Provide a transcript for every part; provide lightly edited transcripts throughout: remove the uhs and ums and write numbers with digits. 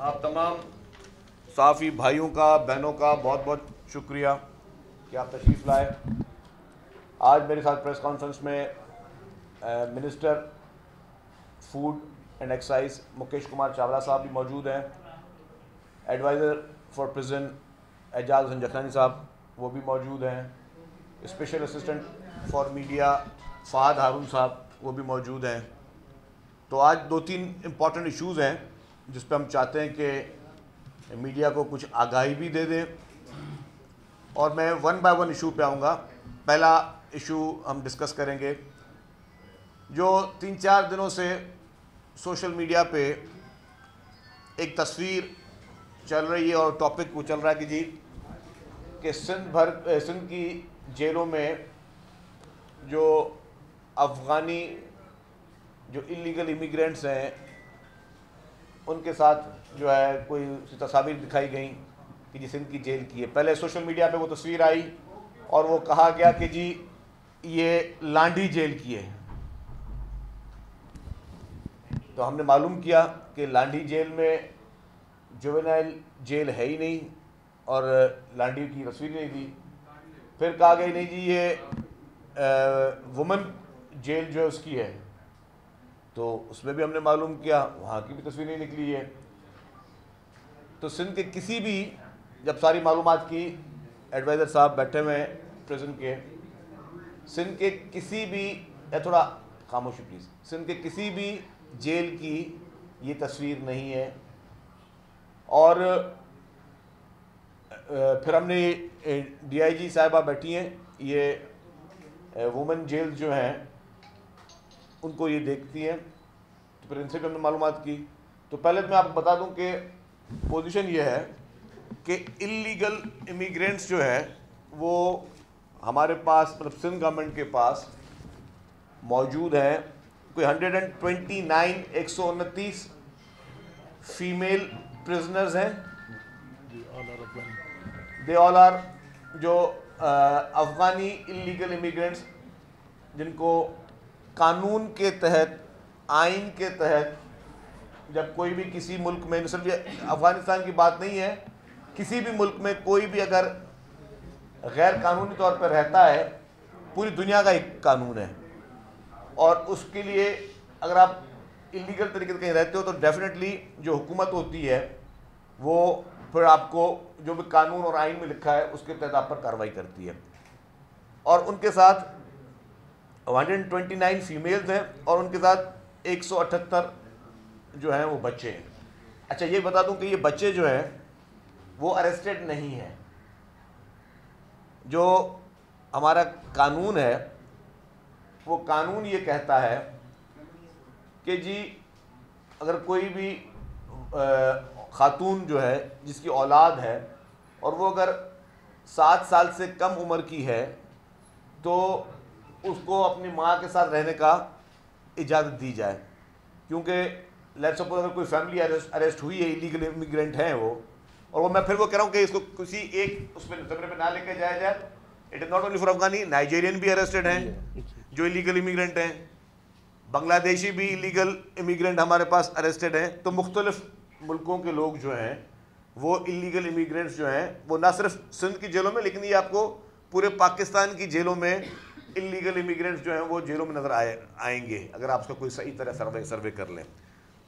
आप तमाम सहाफ़ी भाइयों का, बहनों का बहुत बहुत शुक्रिया कि आप तशरीफ़ लाए। आज मेरे साथ प्रेस कॉन्फ्रेंस में minister food and excise Mukesh Kumar Chawla साहब भी मौजूद हैं, adviser for president Ejaz Hussain Jakhlani साहब वो भी मौजूद हैं, special assistant for media Fahad Haroon साहब वो भी मौजूद हैं। तो आज दो तीन इम्पॉर्टेंट इश्यूज़ हैं जिस पर हम चाहते हैं कि मीडिया को कुछ आगाही भी दे दें, और मैं वन बाय वन इशू पे आऊँगा। पहला इशू हम डिस्कस करेंगे जो 3-4 दिनों से सोशल मीडिया पे एक तस्वीर चल रही है और टॉपिक वो चल रहा है कि जी कि सिंध की जेलों में जो अफ़गानी जो इलीगल इमिग्रेंट्स हैं उनके साथ जो है कोई तस्वीर दिखाई गई कि जी सिंध की जेल की है। पहले सोशल मीडिया पे वो तस्वीर आई और वो कहा गया कि जी ये लांडी जेल की है। तो हमने मालूम किया कि लांडी जेल में जुवेनाइल जेल है ही नहीं और लांडी की तस्वीर नहीं थी। फिर कहा गया नहीं जी ये वुमेन जेल जो है उसकी है, तो उसमें भी हमने मालूम किया वहाँ की भी तस्वीर नहीं निकली है। तो सिंध के किसी भी, जब सारी मालूमात की, एडवाइज़र साहब बैठे हुए हैं प्रेजेंट के, सिंध के किसी भी, या थोड़ा खामोशी प्लीज़, सिंध के किसी भी जेल की ये तस्वीर नहीं है। और फिर हमने DIG साहिबा बैठी हैं, ये वुमेन जेल जो हैं उनको ये देखती हैं, तो फिर इनसे भी हमने मालूमात की। तो पहले तो मैं आपको बता दूं कि पोजीशन ये है कि इलीगल इमिग्रेंट्स जो है वो हमारे पास, मतलब सिंध गवर्नमेंट के पास मौजूद हैं कोई 129 फीमेल प्रिजनर्स हैं। दे ऑल आर जो अफ़गानी इलीगल इमिग्रेंट्स जिनको कानून के तहत, आइन के तहत, जब कोई भी किसी मुल्क में, सिर्फ अफ़गानिस्तान की बात नहीं है, किसी भी मुल्क में कोई भी अगर गैर कानूनी तौर पर रहता है, पूरी दुनिया का एक कानून है, और उसके लिए अगर आप इलीगल तरीके से कहीं रहते हो तो डेफिनेटली जो हुकूमत होती है वो फिर आपको जो भी कानून और आइन में लिखा है उसके तहत आप पर कार्रवाई करती है। और उनके साथ 129 फीमेल्स हैं और उनके साथ 178 जो हैं वो बच्चे हैं। अच्छा, ये बता दूं कि ये बच्चे जो हैं वो अरेस्टेड नहीं हैं। जो हमारा कानून है वो कानून ये कहता है कि जी अगर कोई भी खातून जो है जिसकी औलाद है और वो अगर 7 साल से कम उम्र की है तो उसको अपनी माँ के साथ रहने का इजाज़त दी जाए। क्योंकि लेट्स सपोज अगर कोई फैमिली अरेस्ट हुई है, इलीगल इमिग्रेंट हैं वो, और वो मैं फिर वो कह रहा हूँ कि इसको किसी एक उसमें जमरे में ना लेके जाया जाए। It is not only for Afghani, Nigerian भी अरेस्टेड हैं जो इलीगल इमिग्रेंट हैं, बांग्लादेशी भी इलीगल इमिग्रेंट हमारे पास अरेस्टेड हैं। तो मुख्तलिफ मुल्कों के लोग जो हैं वो इलीगल इमिग्रेंट्स जो हैं वो ना सिर्फ सिंध की जेलों में, लेकिन ये आपको पूरे पाकिस्तान की जेलों में इलीगल इमिग्रेंट्स जो हैं वो जेलों में नज़र आएंगे अगर आप उसका कोई सही तरह सर्वे कर लें।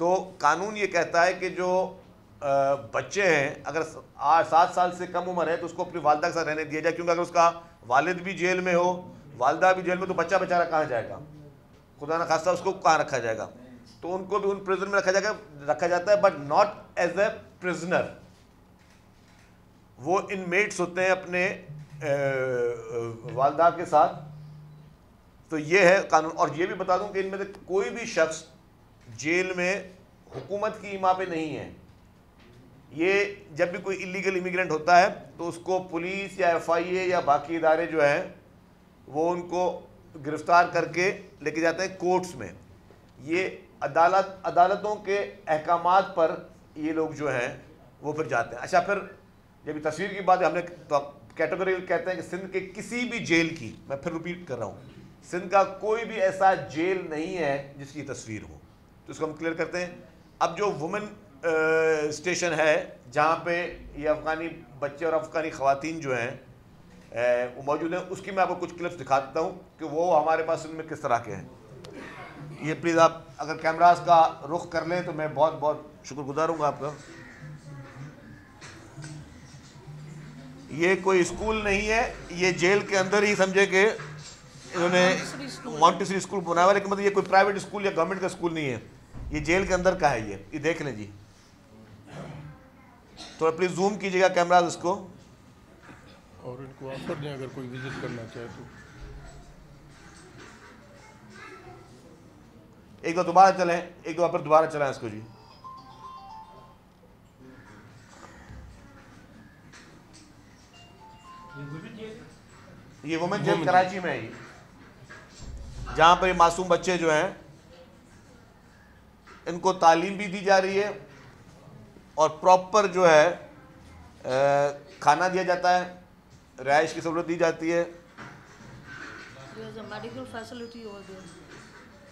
तो कानून ये कहता है कि जो बच्चे हैं अगर 7 साल से कम उम्र है तो उसको अपनी वालदा के साथ रहने दिया जाए, क्योंकि अगर उसका वालिद भी जेल में हो, वालदा भी जेल में, तो बच्चा बेचारा कहाँ जाएगा, खुदा न खास्ता उसको कहाँ रखा जाएगा। तो उनको भी उन प्रिजन में रखा जाता है, but not as a prisoner. वो इनमेट्स होते हैं अपने वालदा के साथ। तो ये है कानून। और ये भी बता दूं कि इनमें से कोई भी शख्स जेल में हुकूमत की इमा पे नहीं है। ये जब भी कोई इलीगल इमिग्रेंट होता है तो उसको पुलिस या FIA या बाकी इदारे जो हैं वो उनको गिरफ्तार करके लेके जाते हैं कोर्ट्स में। ये अदालतों के अहकामात पर ये लोग जो हैं वो फिर जाते हैं। अच्छा, फिर जब तस्वीर की बात है, हमने तो कैटेगरी कहते हैं कि सिंध के किसी भी जेल की, मैं फिर रिपीट कर रहा हूँ, सिंध का कोई भी ऐसा जेल नहीं है जिसकी तस्वीर हो, तो इसको हम क्लियर करते हैं। अब जो वुमेन स्टेशन है जहाँ पे ये अफ़गानी बच्चे और अफ़गानी ख़वातीन जो हैं वो मौजूद हैं। उसकी मैं आपको कुछ क्लिप्स दिखा देता हूँ कि वो हमारे पास इनमें किस तरह के हैं। ये प्लीज़ आप अगर कैमरास का रुख कर लें तो मैं बहुत बहुत शुक्रगुजार हूँगा आपका। ये कोई स्कूल नहीं है, ये जेल के अंदर ही समझे कि इन्होंने मॉन्टेसरी स्कूल बनाया हुआ, लेकिन मतलब ये कोई प्राइवेट स्कूल या गवर्नमेंट का स्कूल नहीं है, ये जेल के अंदर का है। ये देख लें जी, थोड़ा प्लीज जूम कीजिएगा कैमरा इसको। और इनको ऑफर दें अगर कोई विजिट करना चाहे तो। एक दो दोबारा चलें, एक दो पर दोबारा चलाएं इसको जी। ये वुमेन जेल कराची में है, जहां पर ये मासूम बच्चे जो हैं इनको तालीम भी दी जा रही है और प्रॉपर जो है खाना दिया जाता है, रिहाइश की सहूलत दी जाती है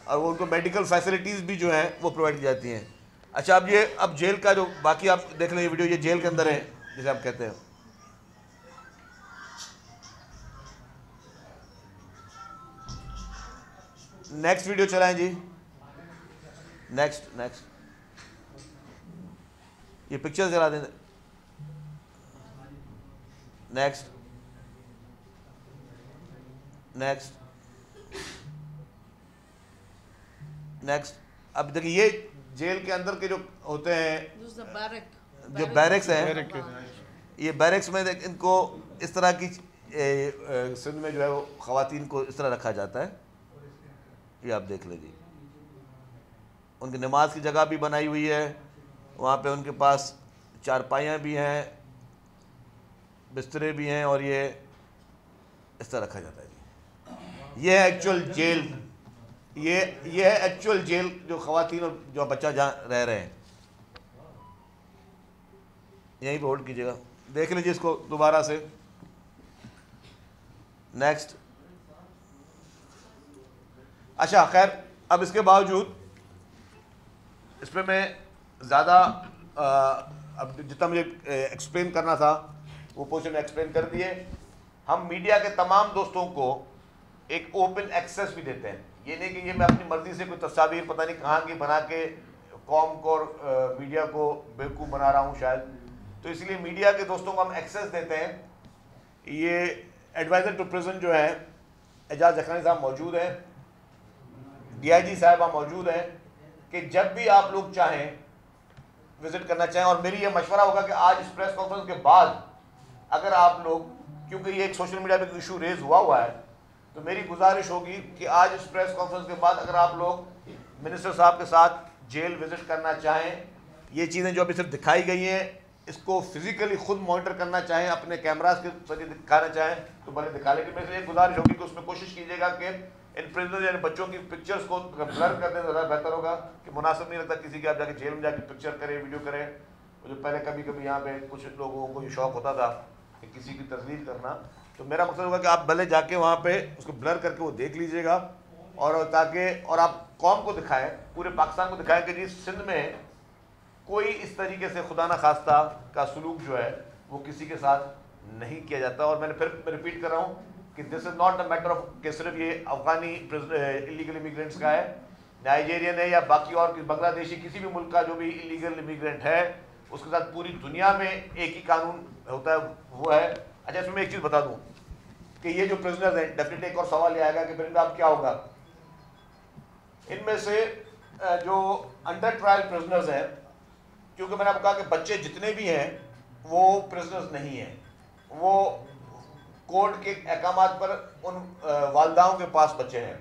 और वो उनको मेडिकल फैसिलिटीज़ भी जो हैं वो प्रोवाइड की जाती हैं। अच्छा, अब जेल का जो बाकी आप देख लें ये वीडियो, ये जेल के अंदर है जैसे आप कहते हैं। नेक्स्ट वीडियो चलाएं जी, नेक्स्ट ये पिक्चर चला दें। नेक्स्ट अब देखिए ये जेल के अंदर के जो होते हैं जो बैरक्स हैं, ये बैरक्स में इनको इस तरह की सिंध में जो है वो ख़वातीन को इस तरह रखा जाता है। ये आप देख लीजिए, उनकी नमाज की जगह भी बनाई हुई है, वहाँ पे उनके पास चारपाइयाँ भी हैं, बिस्तरे भी हैं और ये इस तरह रखा जाता है जी। ये है एक्चुअल जेल, ये है एक्चुअल जेल जो ख़वातीन और जो बच्चा जहाँ रह रहे हैं। यहीं पे होल्ड कीजिएगा, देख लीजिए इसको दोबारा से। नेक्स्ट। अच्छा खैर, अब इसके बावजूद इस पर मैं ज़्यादा अब जितना मुझे एक्सप्लेन करना था वो पोर्शन एक्सप्लेन कर दिए। हम मीडिया के तमाम दोस्तों को एक ओपन एक्सेस भी देते हैं। ये नहीं कि ये मैं अपनी मर्जी से कोई तस्वीर पता नहीं कहाँ की बना के कौम को और मीडिया को बेवकूफ़ बना रहा हूँ शायद, तो इसलिए मीडिया के दोस्तों को हम एक्सेस देते हैं। ये एडवाइज़र टू प्रिजन जो है एजाज जखरानी साहब मौजूद हैं, DIG साहबा मौजूद हैं, कि जब भी आप लोग चाहें विजिट करना चाहें। और मेरी ये मशवरा होगा कि आज इस प्रेस कॉन्फ्रेंस के बाद अगर आप लोग, क्योंकि ये एक सोशल मीडिया पे इशू रेज हुआ है, तो मेरी गुजारिश होगी कि आज इस प्रेस कॉन्फ्रेंस के बाद अगर आप लोग मिनिस्टर साहब के साथ जेल विजिट करना चाहें, ये चीज़ें जो अभी सिर्फ दिखाई गई हैं इसको फिजिकली खुद मॉनिटर करना चाहें, अपने कैमरास के जरिए दिखाना चाहें तो भले दिखा। लेकिन मेरे से एक गुजारिश होगी कि उसमें कोशिश कीजिएगा कि इन प्रिजनर्स यानी बच्चों की पिक्चर्स को ब्लर कर दें, ज़्यादा बेहतर होगा कि मुनासिब नहीं लगता किसी के आप जाके जेल में जाके पिक्चर करें, वीडियो करें। जो पहले कभी कभी यहाँ पे कुछ लोगों को ये शौक़ होता था कि किसी की तस्वीर करना, तो मेरा मकसद होगा कि आप भले जाके वहाँ पे उसको ब्लर करके वो देख लीजिएगा और ताकि और आप कौम को दिखाएं, पूरे पाकिस्तान को दिखाएं कि जी सिंध में कोई इस तरीके से खुदा न खास्ता का सलूक जो है वो किसी के साथ नहीं किया जाता। और मैंने फिर रिपीट कर रहा हूँ कि this is not a matter of कि सिर्फ ये अफगानी इलीगल इमिग्रेंट्स का है, नाइजेरियन है या बाकी और बांग्लादेशी किसी भी मुल्क का जो भी इलीगल इमिग्रेंट है उसके साथ पूरी दुनिया में एक ही कानून होता है, वो है। अच्छा, इसमें मैं एक चीज़ बता दूँ कि ये जो प्रिजनर्स हैं, डेफिनेटली एक और सवाल ये आएगा कि फिर अब क्या होगा। इनमें से जो अंडर ट्रायल प्रिजनर्स हैं, क्योंकि मैंने आपको कहा कि बच्चे जितने भी हैं वो प्रिजनर्स नहीं हैं, वो कोर्ट के अहकामात पर उन वालदाओं के पास बच्चे हैं।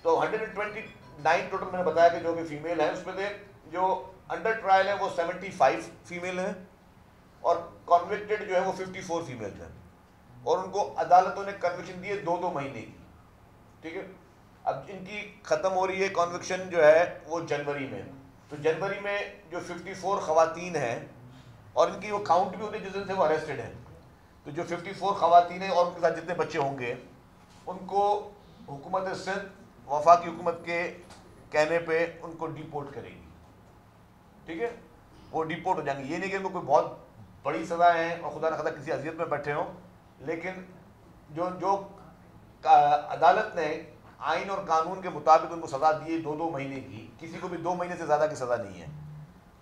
तो 129 टोटल मैंने बताया कि जो भी फीमेल है उसमें से जो अंडर ट्रायल है वो 75 फीमेल हैं और कॉन्विक्टेड जो है वो 54 फीमेल हैं और उनको अदालतों ने कन्विक्शन दिए 2-2 महीने की। ठीक है, अब इनकी ख़त्म हो रही है कॉन्विक्शन जो है वो जनवरी में, तो जनवरी में जो 54 ख़वातीन हैं और इनकी वो काउंट भी होती है जिस दिन से वो अरेस्टेड हैं, तो जो 54 ख़वातीन हैं और उनके साथ जितने बच्चे होंगे उनको हुकूमत सिंध वफाकी हुकूमत के कहने पे उनको डिपोर्ट करेगी। ठीक है, वो डिपोर्ट हो जाएंगे। ये नहीं कि इनको कोई बहुत बड़ी सज़ा है और खुदा न खास्ता किसी अजियत में बैठे हों, लेकिन जो अदालत ने आइन और कानून के मुताबिक उनको सज़ा दी है 2-2 महीने की, किसी को भी 2 महीने से ज़्यादा की सज़ा नहीं है,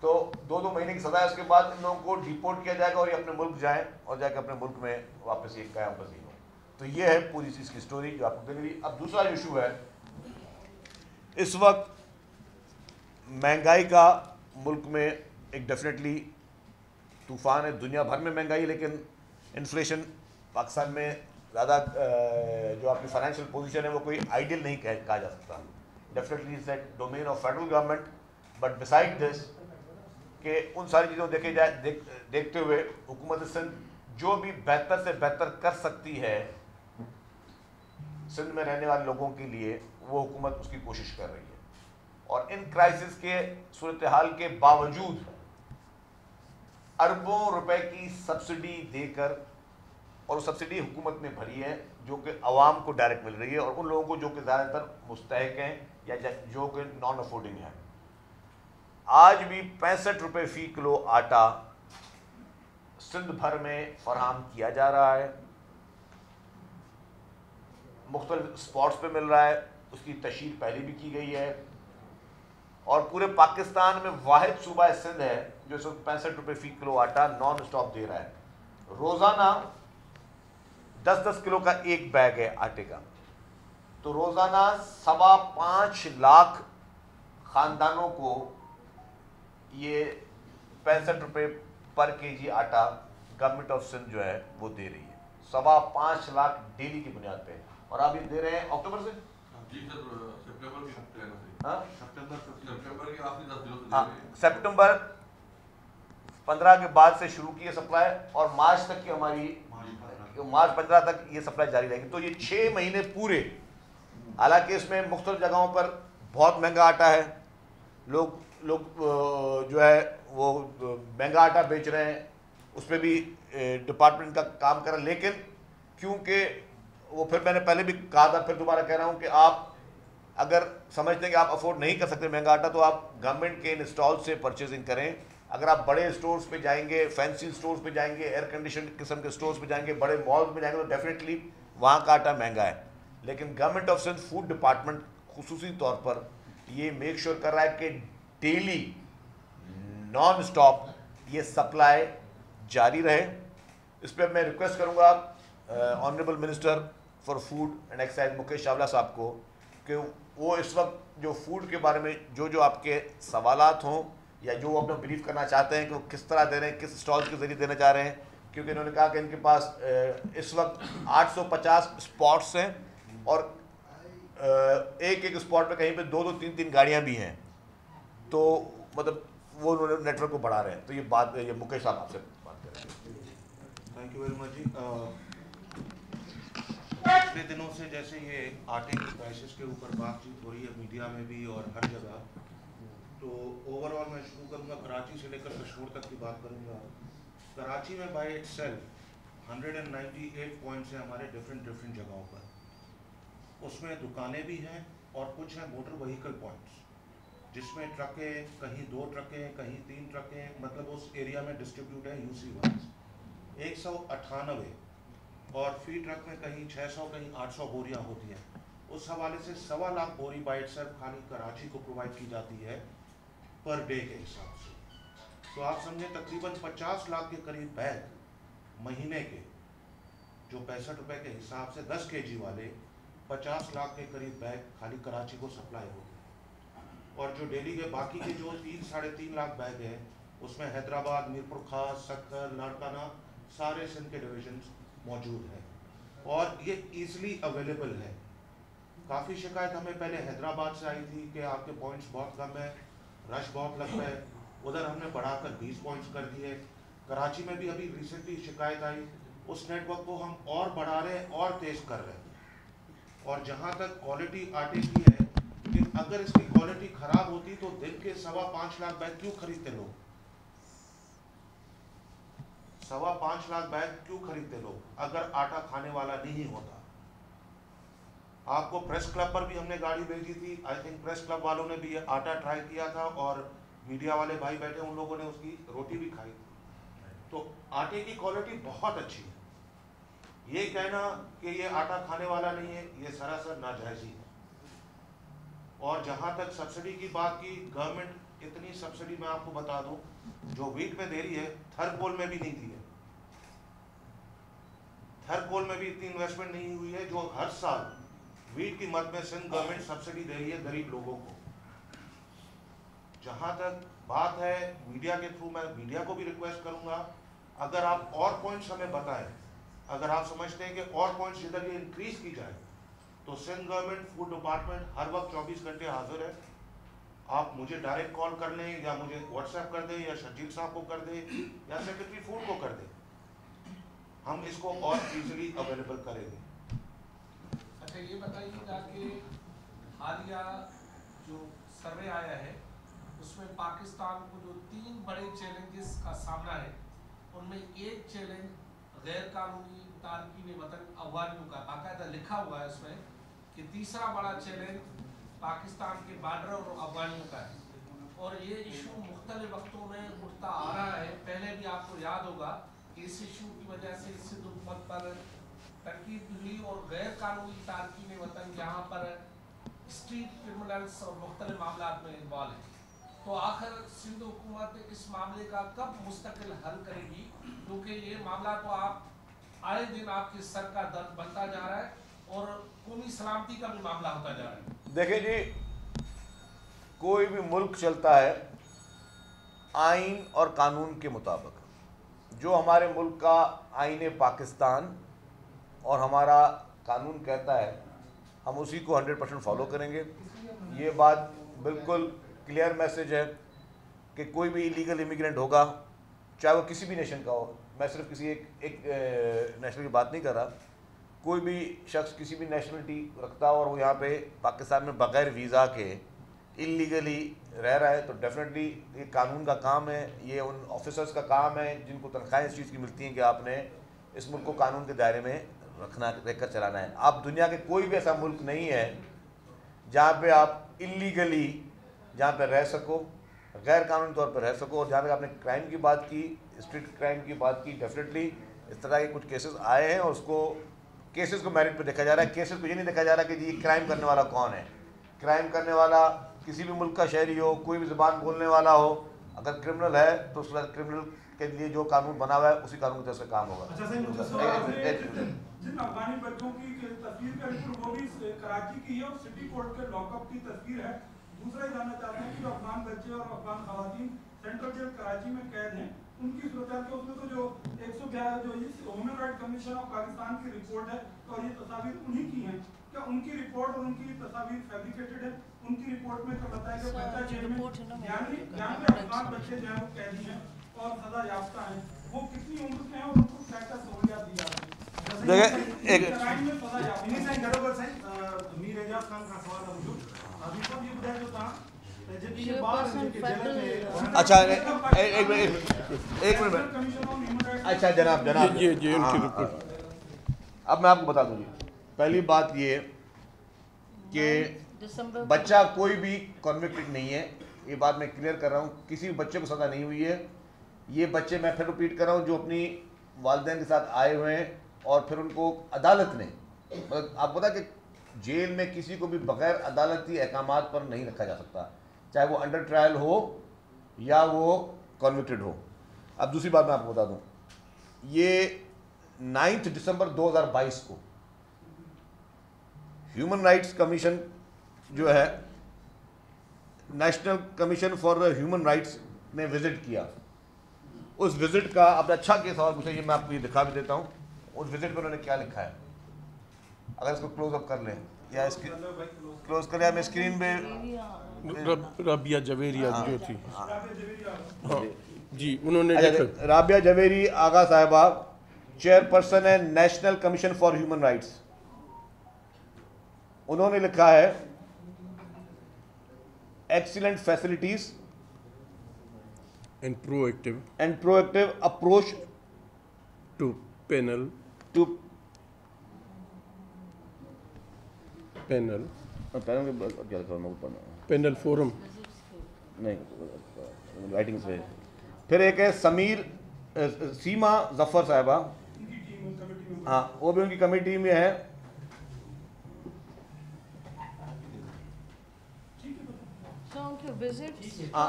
तो 2-2 महीने की सज़ा है। उसके बाद इन लोगों को डिपोर्ट किया जाएगा और ये अपने मुल्क जाएँ और जाके अपने मुल्क में वापस एक क़याम पज़ीर हो। तो ये है पूरी चीज़ की स्टोरी जो आपको देनी थी। अब दूसरा इशू है, इस वक्त महंगाई का मुल्क में एक डेफिनेटली तूफ़ान है। दुनिया भर में महंगाई, लेकिन इन्फ्लेशन पाकिस्तान में ज़्यादा जो आपकी फाइनेंशियल पोजीशन है वो कोई आइडियल नहीं कहा जा सकता। Definitely it's that domain of federal government, but beside this कि उन सारी चीज़ों देखते हुए हुकूमत सिंध जो भी बेहतर से बेहतर कर सकती है सिंध में रहने वाले लोगों के लिए, वो हुकूमत उसकी कोशिश कर रही है। और इन क्राइसिस के सूरत हाल के बावजूद अरबों रुपए की सब्सिडी देकर, और वो सब्सिडी हुकूमत ने भरी है जो कि अवाम को डायरेक्ट मिल रही है और उन लोगों को जो कि ज़्यादातर मुस्तहक हैं या जो कि नॉन अफोर्डिंग हैं। आज भी 65 रुपये फ़ी किलो आटा सिंध भर में फराहम किया जा रहा है, मुख्तलिफ स्पॉट्स पे मिल रहा है, उसकी तशहीर पहले भी की गई है। और पूरे पाकिस्तान में वाहिद सूबा सिंध है जो इस वक्त 65 रुपये फ़ी किलो आटा नॉन स्टॉप दे रहा है। रोज़ाना 10-10 किलो का एक बैग है आटे का, तो रोज़ाना 5.25 लाख ख़ानदानों को ये 65 रुपये पर केजी आटा गवर्नमेंट ऑफ सिंध जो है वो दे रही है, 5.25 लाख डेली की बुनियाद पे। और आप ये दे रहे हैं अक्टूबर से? जी सर, सितंबर के आखिरी 10 दिनों से। हाँ, सितंबर 15 के बाद से शुरू की है सप्लाई और मार्च तक की हमारी, मार्च 15 तक ये सप्लाई जारी रहेगी। तो ये 6 महीने पूरे, हालांकि इसमें मुख्तलिफ जगहों पर बहुत महंगा आटा है, लोग जो है वो महंगा आटा बेच रहे हैं, उस पर भी डिपार्टमेंट का काम कर रहा है। लेकिन क्योंकि वो, फिर मैंने पहले भी कहा था, फिर दोबारा कह रहा हूँ कि आप अगर समझते हैं कि आप अफोर्ड नहीं कर सकते महंगा आटा, तो आप गवर्नमेंट के इन स्टॉल से परचेजिंग करें। अगर आप बड़े स्टोर्स पे जाएंगे, फैंसी स्टोर्स पे जाएंगे, एयर कंडीशन किस्म के स्टोर्स पे जाएंगे, बड़े मॉल्स में जाएंगे, तो डेफिनेटली वहाँ का आटा महंगा है। लेकिन government of Sindh food department खुसूसी तौर पर ये मेक श्योर कर रहा है कि डेली नॉन स्टॉप ये सप्लाई जारी रहे। इस पर मैं रिक्वेस्ट करूँगा honourable minister for food and excise Mukesh Chawla साहब को कि वो इस वक्त जो फूड के बारे में जो आपके सवालात हों या जो वो अपना बिलीव करना चाहते हैं कि वो किस तरह दे रहे हैं, किस स्टॉल के ज़रिए देना चाह रहे हैं, क्योंकि इन्होंने कहा कि इनके पास इस वक्त 850 स्पॉट्स हैं और एक स्पॉट पे कहीं पे 2-2, 3-3 गाड़ियाँ भी हैं, तो मतलब वो उन्होंने नेटवर्क को बढ़ा रहे हैं। तो ये मुकेश साहब आपसे बात करेंगे। थैंक यू वेरी मच जी। पिछले दिनों से जैसे ये आटे की क्राइसिस के ऊपर बातचीत हो रही है मीडिया में भी और हर जगह, तो ओवरऑल मैं शुरू करूँगा कराची से लेकर कश्मीर तक की बात करूँगा। कराची में बाय इटसेल्फ 198 पॉइंट्स हैं हमारे डिफरेंट जगहों पर, उसमें दुकानें भी हैं और कुछ हैं मोटर व्हीकल पॉइंट्स, जिसमें ट्रकें, कहीं 2 ट्रकें, कहीं 3 ट्रकें, मतलब उस एरिया में डिस्ट्रीब्यूट है यूसी वाइज 198, और फी ट्रक में कहीं 600 कहीं 800 बोरियां होती हैं। उस हवाले से 1.25 लाख बोरी बाय इटसेल्फ खाली कराची को प्रोवाइड की जाती है पर डे के हिसाब से। तो आप समझें तकरीबन 50 लाख के करीब बैग महीने के, जो 65 रुपये के हिसाब से 10 kg वाले 50 लाख के करीब बैग खाली कराची को सप्लाई होते हैं। और जो डेली के बाकी के जो 3-3.5 लाख बैग हैं, उसमें हैदराबाद, मीरपुर खास, सक्कर, लाड़काना, सारे सिंध के डिवीजन मौजूद है और ये ईज़िली अवेलेबल है। काफ़ी शिकायत हमें पहले हैदराबाद से आई थी कि आपके पॉइंट्स बहुत कम है, रश बहुत लगता है, उधर हमने बढ़ाकर 20 पॉइंट्स कर दिए। कराची में भी अभी रिसेंटली शिकायत आई, उस नेटवर्क को हम और बढ़ा रहे हैं और तेज़ कर रहे हैं। और जहाँ तक क्वालिटी आटे की है, कि अगर इसकी क्वालिटी ख़राब होती तो दिन के 5.25 लाख बैग क्यों खरीदते लोग? 5.25 लाख बैग क्यों खरीदते लोग अगर आटा खाने वाला नहीं होता? आपको प्रेस क्लब पर भी हमने गाड़ी भेजी थी, आई थिंक प्रेस क्लब वालों ने भी ये आटा ट्राई किया था और मीडिया वाले भाई बैठे, उन लोगों ने उसकी रोटी भी खाई। तो आटे की क्वालिटी बहुत अच्छी है। ये कहना कि ये आटा खाने वाला नहीं है, ये सरासर नाजायज़ी है। और जहाँ तक सब्सिडी की बात की, गवर्नमेंट इतनी सब्सिडी मैं आपको बता दूं, जो वीट में दे रही है, थर्ड में भी नहीं दी है। थर्ड में भी इतनी इन्वेस्टमेंट नहीं हुई है जो हर साल वीट की मद में सिंध गवर्नमेंट सब्सिडी दे रही है गरीब लोगों को। जहाँ तक बात है मीडिया के थ्रू, मैं मीडिया को भी रिक्वेस्ट करूंगा, अगर आप और पॉइंट्स हमें बताएं, अगर आप समझते हैं कि और पॉइंट्स इधर ये इंक्रीज की जाए, तो सिंध गवर्नमेंट फूड डिपार्टमेंट हर वक्त 24 घंटे हाजिर है। आप मुझे डायरेक्ट कॉल कर लें, या मुझे व्हाट्सएप कर दें, या शर्जील साहब को कर दें, या सेक्रेटरी फूड को कर दें, हम इसको और इजीली अवेलेबल करेंगे। अच्छा, ये बताइएगा कि हालिया जो सर्वे आया है उसमें पाकिस्तान को जो 3 बड़े चैलेंजेस का सामना है, उनमें एक चैलेंज गैर कानूनी तारकीन वतन अफगानियों का बाकायदा लिखा हुआ है उसमें कि तीसरा बड़ा चैलेंज पाकिस्तान के बॉर्डर और अफगानियों का है। और ये इशू मुख्तलिफ वक्तों में उठता आ रहा है। पहले भी आपको याद होगा कि इस इशू की वजह से सिंध हुकूमत पर तनकीद हुई और गैर कानूनी तारकीन वतन यहाँ पर स्ट्रीट क्रिमिनल्स और मुख्तलिफ मामला में इन्वॉल्व है। तो आखिर सिंध हुकूमत इस मामले का कब मुस्तकिल हल करेगी, क्योंकि ये मामला तो आप आए दिन आपके सर का दर्द बनता जा रहा है और कौमी सलामती का भी मामला होता जा रहा है। देखिए जी, कोई भी मुल्क चलता है आइन और कानून के मुताबिक। जो हमारे मुल्क का आइन पाकिस्तान और हमारा कानून कहता है, हम उसी को 100% फॉलो करेंगे। ये बात बिल्कुल क्लियर मैसेज है कि कोई भी इलीगल इमिग्रेंट होगा, चाहे वो किसी भी नेशन का हो, मैं सिर्फ किसी एक नेशनल की बात नहीं कर रहा, कोई भी शख्स किसी भी नेशनलिटी रखता हो और वो यहाँ पे पाकिस्तान में बग़ैर वीज़ा के इलीगली रह रहा है, तो डेफिनेटली ये कानून का काम है, ये उन ऑफिसर्स का काम है जिनको तनख्वाहें इस चीज़ की मिलती हैं कि आपने इस मुल्क को कानून के दायरे में रहकर चलाना है। आप दुनिया के कोई भी ऐसा मुल्क नहीं है जहाँ पे आप इलीगली जहाँ पे रह सको, गैर कानूनी तौर पर रह सको। और जहाँ तक आपने क्राइम की बात की, स्ट्रीट क्राइम की बात की, डेफिनेटली इस तरह के कुछ केसेस आए हैं और उसको केसेस को मेरिट पे देखा जा रहा है। केसेस को ये नहीं देखा जा रहा कि जी क्राइम करने वाला कौन है। क्राइम करने वाला किसी भी मुल्क का शहरी हो, कोई भी ज़ुबान बोलने वाला हो, अगर क्रिमिनल है तो उस क्रिमिनल के लिए जो कानून बना हुआ है उसी कानून की तरह से काम होगा। जिन अफगानी बच्चों की तस्वीर का रिपोर्ट वो भी कराची की है और सिटी कोर्ट के लॉकअप की तस्वीर है। दूसरा जानना चाहते हैं कि जो अफगान बच्चे और अफगान खवातीन सेंट्रल जेल कराची में कैद हैं, उनकी सूरत के उसमें तो जो 111 जो human right commission of Pakistan की रिपोर्ट है और ये तस्वीर उन्हीं की हैं, क्या उनकी रिपोर्ट और उनकी तस्वीर फैब्रिकेटेड है? उनकी रिपोर्ट में क्या बताया कि बच्चा जेल में यानी अफगान बच्चे जो है वो कैदी हैं और सजा याफ्ता हैं, वो कितनी उम्र के हैं और उनको क्या क्या सहूलियात दी जा रही है? अच्छा, एक मिनट। अच्छा जनाब, ये उनकी रिपोर्ट। अब मैं आपको बता दूँ जी, पहली बात ये कि बच्चा कोई भी कॉन्विक्टेड नहीं है, ये बात मैं क्लियर कर रहा हूँ, किसी भी बच्चे को सज़ा नहीं हुई है। ये बच्चे, मैं फिर रिपीट कर रहा हूँ, जो अपनी वालिदैन के साथ आए हुए हैं और फिर उनको अदालत ने, मतलब आपको पता कि जेल में किसी को भी बग़ैर अदालती अहकामात पर नहीं रखा जा सकता, चाहे वो अंडर ट्रायल हो या वो कॉन्विक्टेड हो। अब दूसरी बात मैं आपको बता दूँ, ये 9 दिसंबर 2022 को ह्यूमन राइट्स कमीशन जो है, national commission for human rights ने विज़िट किया। उस विज़िट का, अब अच्छा केस सवाल पूछे, ये मैं आपको ये दिखा भी देता हूँ उस विज़िट में उन्होंने क्या लिखा है। अगर इसको क्लोज अप कर लें या इसकी क्लोज करें, मैं स्क्रीन पे राबिया जवेरिया जो थी, हाँ जी, उन्होंने राबिया जवेरी आगा साहिबा चेयरपर्सन है national commission for human rights. उन्होंने लिखा है excellent facilities and proactive approach to panel forum नहीं राइटिंग से। फिर एक है सीमा जफ़र साहिबा, उनकी टीम कमेटी में। हाँ वो भी उनकी कमेटी में है।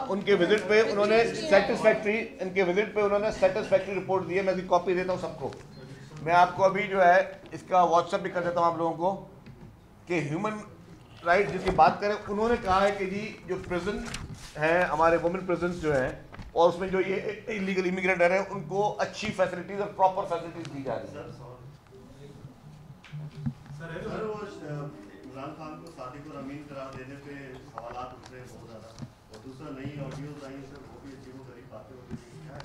उनके विजिट पे उन्होंने सेटिस्फैक्ट्री रिपोर्ट दी है। मैं इसकी कॉपी देता हूँ सबको। मैं आपको अभी जो है इसका व्हाट्सएप भी कर देता हूँ आप लोगों को कि ह्यूमन राइट जिसकी बात करें, उन्होंने कहा है कि जी जो प्रिजन है हमारे वुमेन प्रिजन जो हैं और उसमें जो ये इलीगल इमिग्रेंट रह रहे हैं उनको अच्छी फैसिलिटीज और प्रॉपर फैसिलिटीज दी जा रही है। सर वो इमरान खान को सादिक और अमीन करार देने पे सवालात उठ रहे बहुत ज़्यादा, और दूसरा नई ऑडियोज आई सर वो भी अजीबोगरीब बातें हो रही हैं।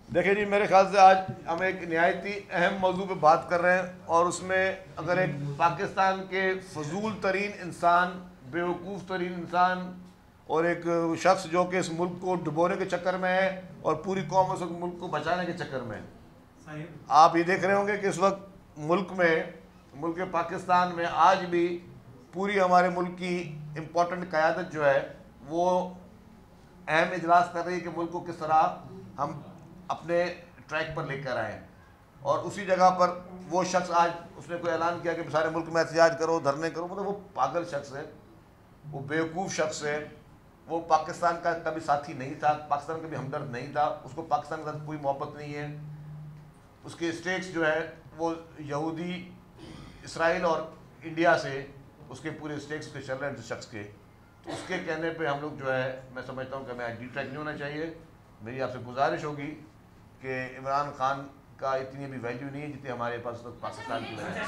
देखिए जी, मेरे ख्याल से आज हम एक निहायती अहम मौजू पे बात कर रहे हैं और उसमें अगर एक पाकिस्तान के फजूल तरीन इंसान, बेवकूफ़ तरीन इंसान और एक शख्स जो कि इस मुल्क को डुबोने के चक्कर में है और पूरी कौम उस मुल्क को बचाने के चक्कर में है। आप ये देख रहे होंगे कि इस वक्त मुल्क पाकिस्तान में आज भी पूरी हमारे मुल्क की इम्पोर्टेंट क़यादत जो है वो अहम इजलास कर रही है कि मुल्क को किस तरह हम अपने ट्रैक पर लेकर आए। और उसी जगह पर वो शख्स आज उसने कोई ऐलान किया कि सारे मुल्क में एहतजाज करो, धरने करो। मतलब वो पागल शख्स है, वो बेवकूफ़ शख्स है, वो पाकिस्तान का कभी साथी नहीं था, पाकिस्तान का भी हमदर्द नहीं था, उसको पाकिस्तान के साथ कोई मोहब्बत नहीं है। उसके स्टेक्स जो है वो यहूदी, इसराइल और इंडिया से उसके पूरे स्टेक्स के चल रहे हैं शख्स के। तो उसके कहने पे हम लोग जो है मैं समझता हूँ कि हमें डिट्रैक्ट नहीं होना चाहिए। मेरी आपसे गुजारिश होगी कि इमरान खान का इतनी भी वैल्यू नहीं है जितनी हमारे पास तो पाकिस्तान की वैल्यू है।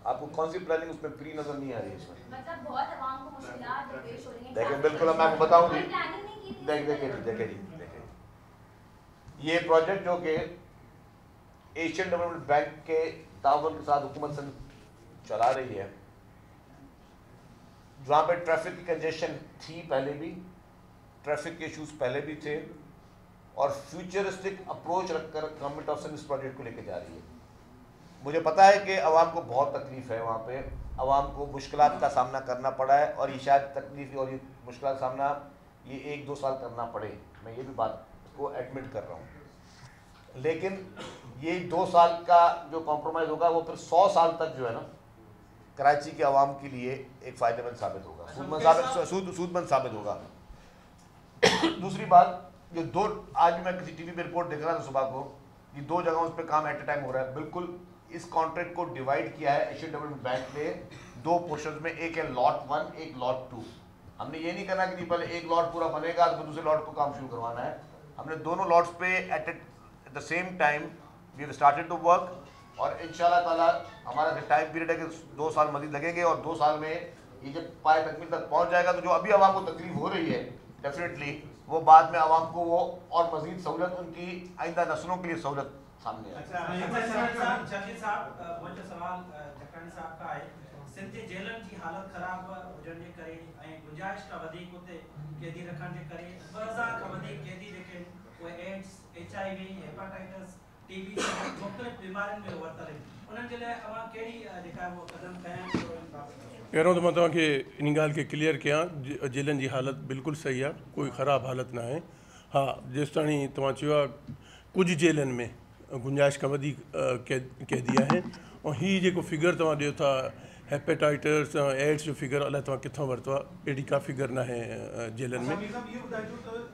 आपको कौन सी प्लानिंग उसमें प्री नजर नहीं आ रही है? इसमें मतलब बहुत आवाम को मुश्किलात दरपेश हो रही हैं। देखिए बिल्कुल मैं आपको बताऊंगी। देखिए ये प्रोजेक्ट जो कि एशियन डेवलपमेंट बैंक के ताउन के साथ हुकूमत से चला रही है, जहाँ पे ट्रैफिक की कंजेशन थी पहले भी, ट्रैफिक के इश्यूज पहले भी थे और फ्यूचरिस्टिक अप्रोच रखकर गवर्नमेंट ऑफ सिंध इस प्रोजेक्ट को लेकर जा रही है। मुझे पता है कि आवाम को बहुत तकलीफ है, वहाँ पे आवाम को मुश्किलात का सामना करना पड़ा है और ये शायद तकलीफ और ये मुश्किल का सामना ये 1-2 साल करना पड़े, मैं ये भी बात को एडमिट कर रहा हूँ। लेकिन ये 2 साल का जो कॉम्प्रोमाइज़ होगा वो फिर 100 साल तक जो है ना कराची के आवाम के लिए एक फ़ायदेमंद साबित होगा, सूदमंद साबित होगा। दूसरी बात, जो आज मैं किसी टीवी पे रिपोर्ट देख रहा था सुबह को, ये 2 जगहों पे काम एट ए टाइम हो रहा है। बिल्कुल इस कॉन्ट्रैक्ट को डिवाइड किया है एशियन डेवलपमेंट बैंक ने 2 पोर्शंस में, एक है लॉट 1, एक लॉट 2। हमने ये नहीं करना कि पहले एक लॉट पूरा बनेगा तो दूसरे लॉट को काम शुरू करवाना है। हमने दोनों लॉट्स पे at the same time we have started to work और इंशाल्लाह ताला हमारा जो टाइम पीरियड है कि 2 साल मजीद लगेंगे और 2 साल में ये जब पाए तकमील तक पहुँच जाएगा तो जो अभी आवाम को तकलीफ हो रही है डेफिनेटली वो बाद में आवाम को वो और मजीद सहूलत उनकी आइंदा नस्लों के लिए सहूलत सामने है। शकील साहब मुंहिंजो सवाल जखणी साहब का है, सिंध जे जेलनि जी हालत ख़राब हुजण जे करे ऐं गुंजाइश खां वधीक उते कैदी रखण जे करे 2000 खां वधीक कैदी जेके उहे एड्स, HIV, हेपेटाइटिस, TB मुख़्तलिफ़ बीमारियुनि में वरतल आहिनि, उन्हनि जे लाइ अवां कहिड़ी जेका वो क़दम कया आहिनि? पहिरों त मां तव्हांखे इन ॻाल्हि खे क्लियर कयां, जेलनि जी हालत बिल्कुलु सही आहे, कोई ख़राबु हालत न आहे। हा, जेसि ताईं तव्हां चयो आहे कुझु जेलनि में गुंजाइश खां वधीक कैदी आहिनि ऐं हीअ जेको फिगर तव्हां ॾियो था हेपेटाइटिस एड्स जो फिगर अलाए तव्हां किथां वरितो आहे, अहिड़ी का फिगर न आहे जेलनि में।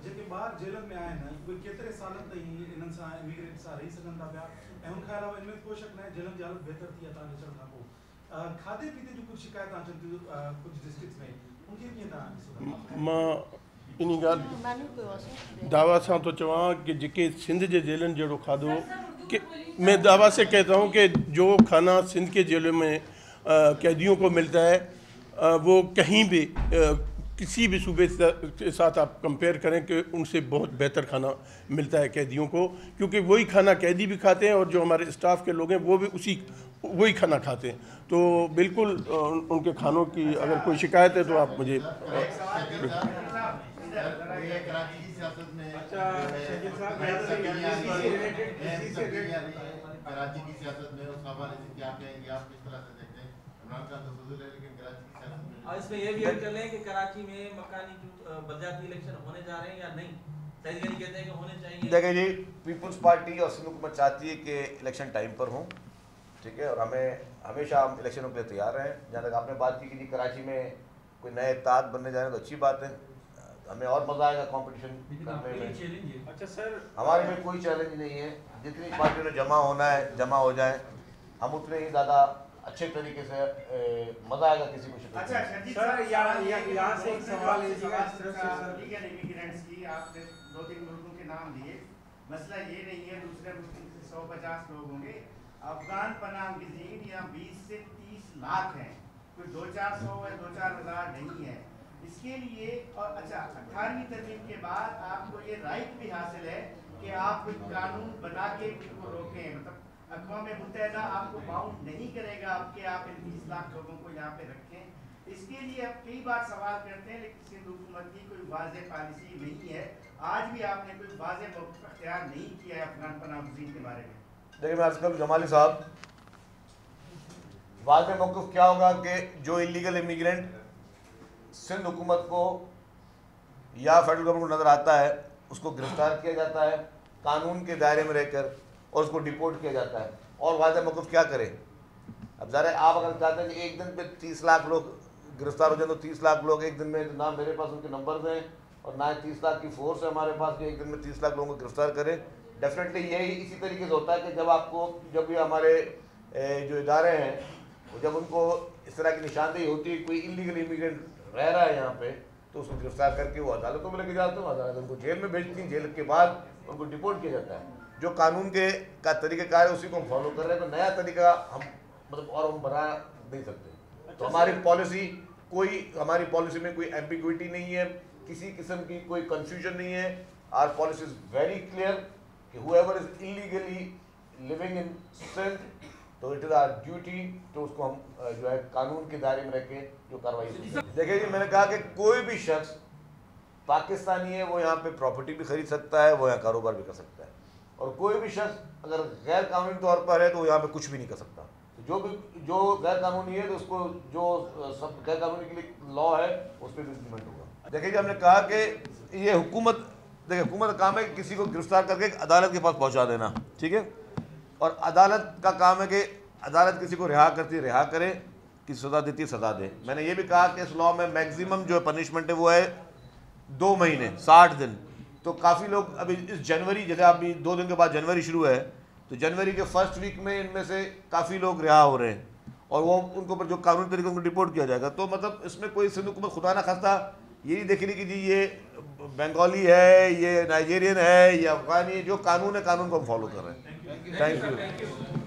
जेके ॿार जेलनि में आहिनि उहे केतिरे सालनि ताईं इन्हनि सां इमिग्रेंट सां रही सघनि था पिया ऐं उनखां अलावा इनमें कोई शक न आहे जेलनि जी हालत बहितर थी आहे तव्हां अचण खां पोइ। खाधे पीते जूं कुझु शिकायत अचनि थियूं कुझु डिस्ट्रिक्ट्स में, उनखे कीअं तव्हां ॾिसो? मां इन ॻाल्हि दावा सां थो चवां कि जेके सिंध जे जेलनि जहिड़ो खाधो कि मैं दावा से कहता हूँ कि जो खाना सिंध के जेलों में कैदियों को मिलता है वो कहीं भी किसी भी सूबे के साथ आप कंपेयर करें कि उनसे बहुत बेहतर खाना मिलता है कैदियों को, क्योंकि वही खाना कैदी भी खाते हैं और जो हमारे स्टाफ के लोग हैं वो भी वही खाना खाते हैं। तो बिल्कुल उनके खानों की अगर कोई शिकायत है तो आप मुझे ये कराची की सियासत में अच्छा शकील साहब कराची की सियासत में उस हवाले से क्या कहेंगे आप, किस तरह से देखते हैं? इमरान खान तो फजूल है लेकिन कराची की सियासत में और इसमें ये भी ऐड कर लें कि कराची में मकानी बलदियाती इलेक्शन होने जा रहे हैं या नहीं? सैयद गनी कहते हैं कि होने चाहिए। देखिए जी, पीपल्स पार्टी और सिंध हुकूमत चाहती है कि इलेक्शन टाइम पर हों, ठीक है, और हमें हमेशा हम इलेक्शनों के लिए तैयार हैं। जहाँ तक आपने बात की कि जी कराची में कोई नए इत्तेहाद बनने जा रहे हैं तो अच्छी बात है, हमें और मज़ा आएगा कंपटीशन करने में। अच्छा सर, हमारे में कोई चैलेंज नहीं है, जितनी पार्टियों ने जमा होना है जमा हो जाए, हम उतने ही ज़्यादा अच्छे तरीके से मज़ा आएगा किसी को शिकस्त। अच्छा सर, यहाँ से एक सवाल लीगल इमिग्रेंट्स की आपने 2-3 मुल्कों के नाम दिए, मसला ये नहीं है दूसरे मुल्कों से 150 लोग होंगे, अफगान पनाहगज़ीन या 20 से 30 लाख हैं, कोई 2-400 या 2-4 हज़ार नहीं है इसके लिए। और अच्छा 18वीं तरमीम के बाद आपको ये राइट भी हासिल है कि आप कानून बना के इनको रोकें, मतलब अक़वाम मुत्तहिदा आपको बाउंड नहीं करेगा आपके आप इन 20 लाख लोगों को यहाँ पे रखें। इसके लिए आप कई बार सवाल करते हैं लेकिन सिंध हुकूमत की कोई वाज़ेह पॉलिसी नहीं है, आज भी आपने कोई वाज़ेह मौक़िफ़ अख्तियार नहीं किया है अफगान पनाहगज़ीन के बारे में। देखिए मैं अर्ज़ करूँ जमाली साहब, वाज़ेह मौक़िफ़ क्या होगा कि जो इलीगल इमिग्रेंट सिंध हुकूमत को या फेडरल गवर्नमेंट को नज़र आता है उसको गिरफ्तार किया जाता है कानून के दायरे में रहकर और उसको डिपोर्ट किया जाता है। और वाज़ेह मौक़िफ़ क्या करे? अब ज़रा आप अगर चाहते हैं कि एक दिन पे 30 लाख लोग गिरफ्तार हो जाए तो 30 लाख लोग एक दिन में, ना मेरे पास उनके नंबर हैं और ना 30 लाख की फोर्स है हमारे पास कि एक दिन में 30 लाख लोगों को गिरफ्तार करें। डेफिनेटली यही इसी तरीके से होता है कि जब भी हमारे जो इदारे हैं वो जब उनको इस तरह की निशानदेही होती है कोई इलीगल इमिग्रेंट रह रहा है यहाँ पे तो उसको गिरफ्तार करके वो अदालतों में लेके जाते हैं, अदालत उनको जेल में भेजती है, जेल के बाद उनको डिपोर्ट किया जाता है। जो कानून का तरीक़ाकार है उसी को हम फॉलो कर रहे हैं, तो नया तरीका हम मतलब और हम बना नहीं सकते। तो हमारी पॉलिसी में कोई एम्बिग्विटी नहीं है, किसी किस्म की कोई कंफ्यूजन नहीं है। Our policy is very clear कि whoever is illegally living in Sindh तो इट इज़ आवर ड्यूटी तो उसको हम जो है कानून के दायरे में रख के जो कार्रवाई। देखिए जी, मैंने कहा कि कोई भी शख्स पाकिस्तानी है वो यहाँ पे प्रॉपर्टी भी खरीद सकता है, वो यहाँ कारोबार भी कर सकता है, और कोई भी शख्स अगर गैर कानूनी तौर पर है तो यहाँ पे कुछ भी नहीं कर सकता। तो जो गैर कानूनी है तो उसको जो सब गैर कानूनी के लिए लॉ है उस पर भी इम्प्लीमेंट होगा। देखिए जी, हमने कहा कि ये हुकूमत का काम है कि किसी को गिरफ्तार करके अदालत के पास पहुँचा देना, ठीक है, और अदालत का काम है कि अदालत किसी को रिहा करती है रिहा करे, किसी सज़ा देती है सज़ा दे। मैंने ये भी कहा कि इस लॉ में मैक्सिमम जो पनिशमेंट है वो है 2 महीने 60 दिन। तो काफ़ी लोग अभी इस जनवरी, जैसे अभी 2 दिन के बाद जनवरी शुरू है, तो जनवरी के फर्स्ट वीक में इनमें से काफ़ी लोग रिहा हो रहे हैं और वो उनको पर जो कानूनी तरीके उनको डिपोर्ट किया जाएगा। तो मतलब इसमें कोई सिंध हुकूमत खुदा ना खास्ता ये नहीं देख रही कि जी ये बंगाली है, ये नाइजीरियन है, ये अफगानी है, जो कानून है कानून को हम फॉलो कर रहे हैं। Thank you.